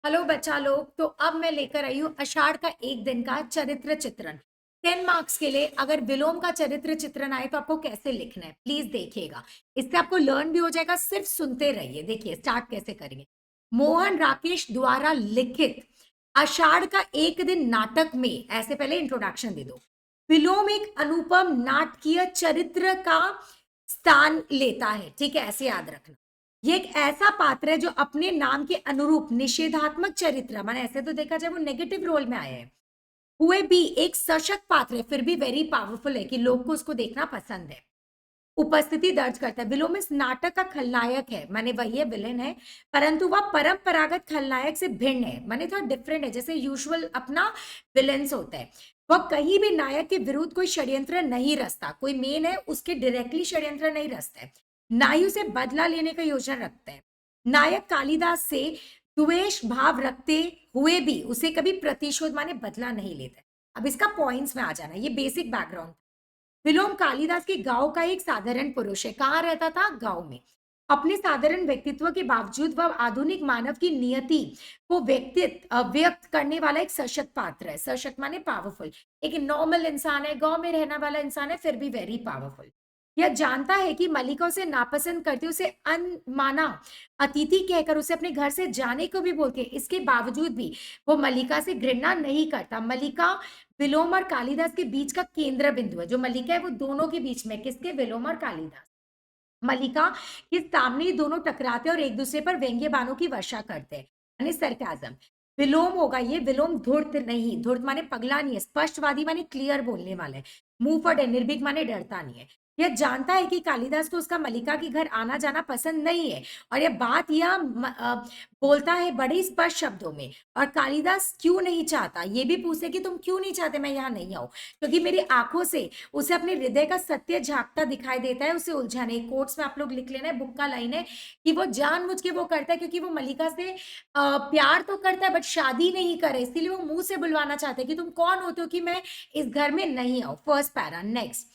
Hello बच्चा लोग। तो अब मैं लेकर आई हूँ आषाढ़ का एक दिन का चरित्र चित्रण। 10 मार्क्स के लिए अगर विलोम का चरित्र चित्रण आए तो आपको कैसे लिखना है प्लीज देखिएगा। इससे आपको लर्न भी हो जाएगा, सिर्फ सुनते रहिए। देखिए स्टार्ट कैसे करेंगे। मोहन राकेश द्वारा लिखित आषाढ़ का एक दिन नाटक में, ऐसे पहले इंट्रोडक्शन दे दो। विलोम एक अनुपम नाटकीय चरित्र का स्थान लेता है, ठीक है, ऐसे याद रखना। ये एक ऐसा पात्र है जो अपने नाम के अनुरूप निषेधात्मक चरित्र, माने ऐसे तो देखा जाए वो नेगेटिव रोल में आया है, हुए भी एक सशक्त पात्र है, फिर भी वेरी पावरफुल है कि लोग को उसको देखना पसंद है। उपस्थिति दर्ज करता है। विलोम इस नाटक का खलनायक है, माने वही है, विलेन है, परंतु वह परंपरागत खलनायक से भिन्न है, माने थोड़ा डिफरेंट है। जैसे यूजुअल अपना विलेंस होता है, वह कहीं भी नायक के विरुद्ध कोई षड्यंत्र नहीं रचता, कोई मेन है उसके डायरेक्टली षड्यंत्र नहीं रचता है, ना ही उसे बदला लेने का योजना रखता है। नायक कालिदास से द्वेष भाव रखते हुए भी उसे कभी प्रतिशोध माने बदला नहीं लेता है। अब इसका पॉइंट्स में आ जाना, ये बेसिक बैकग्राउंड। विलोम कालिदास के गांव का एक साधारण पुरुष है। कहाँ रहता था? गांव में। अपने साधारण व्यक्तित्व के बावजूद वह आधुनिक मानव की नियति को व्यक्त करने वाला एक सशक्त पात्र है। सशक्त माने पावरफुल। एक नॉर्मल इंसान है, गांव में रहने वाला इंसान है, फिर भी वेरी पावरफुल। यह जानता है कि मल्लिका उसे नापसंद करती, उसे अनमाना अतिथि कहकर उसे अपने घर से जाने को भी बोलती है। इसके बावजूद भी वो मल्लिका से घृणा नहीं करता। मल्लिका विलोम और कालिदास के बीच का केंद्र बिंदु है। जो मल्लिका है वो दोनों के बीच में, किसके? विलोम और कालिदास। मल्लिका के सामने ही दोनों टकराते और एक दूसरे पर व्यंग्य बाणों की वर्षा करते हैं, यानी सरकाजम। विलोम होगा ये, विलोम धूर्त नहीं, धूर्त माने पगला नहीं है, स्पष्टवादी माने क्लियर बोलने वाला है, मुंह फट है, निर्भीक माने डरता नहीं है। यह जानता है कि कालिदास को उसका मल्लिका के घर आना जाना पसंद नहीं है, और यह बात बोलता है बड़े स्पष्ट शब्दों में। और कालिदास क्यों नहीं चाहता, ये भी पूछे कि तुम क्यों नहीं चाहते मैं यहाँ नहीं आऊं? क्योंकि मेरी आंखों से उसे अपने हृदय का सत्य झांकता दिखाई देता है, उसे उलझाने। कोट्स में आप लोग लिख लेना है, बुक का लाइन है कि वो जानबूझ के वो करता है, क्योंकि वो मल्लिका से प्यार तो करता है बट शादी नहीं करे, इसीलिए वो मुंह से बुलवाना चाहते हैं कि तुम कौन होते हो कि मैं इस घर में नहीं आऊं। First para. नेक्स्ट।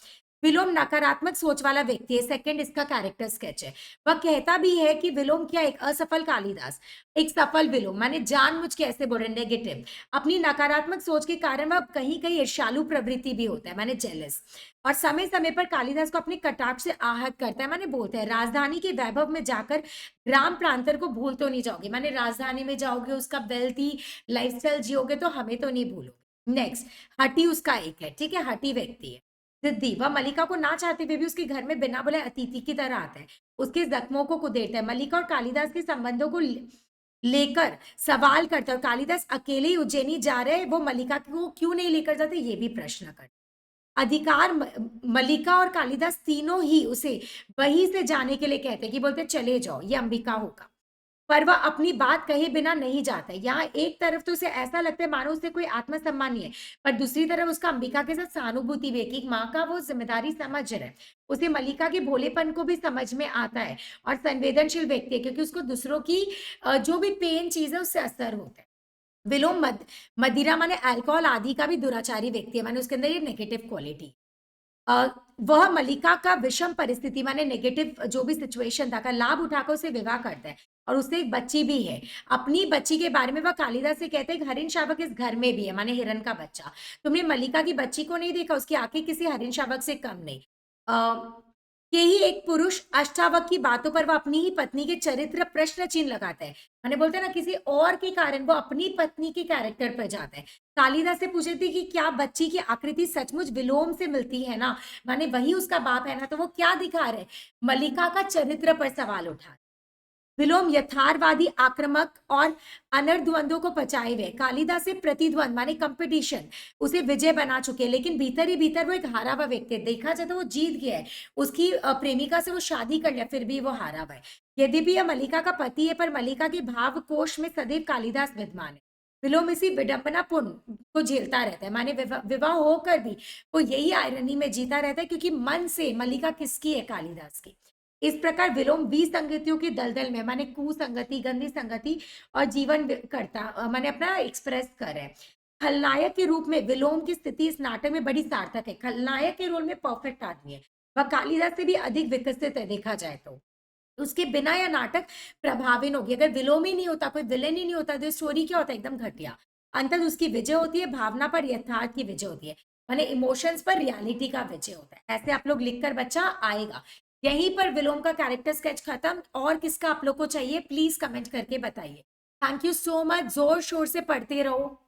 विलोम नकारात्मक सोच वाला व्यक्ति है। सेकंड इसका कैरेक्टर स्केच है। वह कहता भी है कि विलोम क्या, एक असफल कालिदास, एक सफल विलोम, माने जानबूझ के ऐसे बोल रहे, नेगेटिव। अपनी नकारात्मक सोच के कारण वह कहीं कहीं ईर्ष्यालु प्रवृत्ति भी होता है, माने जेलस। और समय समय पर कालिदास को अपने कटाक्ष से आहत करता है, माने बोलते हैं राजधानी के वैभव में जाकर ग्राम प्रांतर को भूल तो नहीं जाओगे, माने राजधानी में जाओगे, उसका वेल्थी लाइफस्टाइल जियोगे तो हमें तो नहीं भूलोगे। नेक्स्ट। हठी उसका एक है, ठीक है, हठी व्यक्ति है। जिद्दी, वह मल्लिका को ना चाहते हुए भी उसके घर में बिना बोले अतिथि की तरह आता है, उसके जख्मों को कुदेरता है, मल्लिका और कालिदास के संबंधों को लेकर सवाल करता है। और कालिदास अकेले ही उज्जैनी जा रहे हैं, वो मल्लिका को क्यों नहीं लेकर जाते, ये भी प्रश्न कर। अधिकार मल्लिका और कालिदास तीनों ही उसे वहीं से जाने के लिए कहते हैं, कि बोलते चले जाओ, ये अंबिका होगा। पर वह अपनी बात कहे बिना नहीं जाता है। यहाँ एक तरफ तो उसे ऐसा लगता है मानो उसे कोई आत्मसम्मान नहीं है, पर दूसरी तरफ उसका अंबिका के साथ सहानुभूति भी है कि माँ का वो जिम्मेदारी समझ रहा है। उसे मल्लिका के भोलेपन को भी समझ में आता है, और संवेदनशील व्यक्ति है क्योंकि उसको दूसरों की जो भी पेन चीज है उससे असर होता है। विलोम मदिरा माने अल्कोहल आदि का भी दुराचारी व्यक्ति है, माने उसके अंदर ये नेगेटिव क्वालिटी। अ, वह मल्लिका का विषम परिस्थिति माने नेगेटिव जो भी सिचुएशन था का लाभ उठाकर उसे विवाह करता है, और उससे एक बच्ची भी है। अपनी बच्ची के बारे में वह कालिदास से कहते हैं हरिण शावक इस घर में भी है, माने हिरण का बच्चा। तुमने मल्लिका की बच्ची को नहीं देखा, उसकी आंखें किसी हरिण शावक से कम नहीं। यही एक पुरुष अष्टावक की बातों पर वह अपनी ही पत्नी के चरित्र प्रश्न चिन्ह लगाता है, मैंने बोलते हैं ना किसी और के कारण वो अपनी पत्नी के कैरेक्टर पर जाता है। कालिदास से पूछे थे कि क्या बच्ची की आकृति सचमुच विलोम से मिलती है ना, माने वही उसका बाप है ना, तो वो क्या दिखा रहे? मल्लिका का चरित्र पर सवाल उठा। विलोम यथार्थवादी, आक्रामक और अनर्द्वंदों को पचाए हुए। कालिदास से प्रतिद्वंद माने कंपटीशन उसे विजय बना चुके हैं, लेकिन भीतर ही भीतर वो एक हारा हुआ व्यक्ति है। देखा जाए तो वो जीत गया है, उसकी प्रेमिका से वो शादी कर लिया, फिर भी वो हारा हुआ है। यद्यपि यह मल्लिका का पति है, पर मल्लिका के भाव कोश में सदैव कालिदास विद्यमान है। विलोम इसी विडंबनापूर्ण को झेलता रहता है, माने विवाह होकर भी वो यही आयरनी में जीता रहता है, क्योंकि मन से मल्लिका किसकी है? कालिदास की। इस प्रकार विलोम 20 संगतियों के दलदल में, माने कुसंगति, गंदी संगति और जीवन करता माने अपना एक्सप्रेस कर है। खलनायक के रूप में विलोम की स्थिति इस नाटक में बड़ी सार्थक है। खलनायक के रोल में परफेक्ट आदमी है, वह कालिदास से भी अधिक विकसित है देखा जाए तो। उसके बिना या नाटक प्रभावित होगी। अगर विलोम ही नहीं होता, कोई विलेन ही नहीं होता, तो स्टोरी क्या होता है? एकदम घटिया। अंततः उसकी विजय होती है, भावना पर यथार्थ की विजय होती है, माने इमोशंस पर रियलिटी का विजय होता है। ऐसे आप लोग लिखकर बच्चा आएगा। यहीं पर विलोम का कैरेक्टर स्केच खत्म। और किसका आप लोग को चाहिए, प्लीज कमेंट करके बताइए। थैंक यू सो मच, जोर शोर से पढ़ते रहो।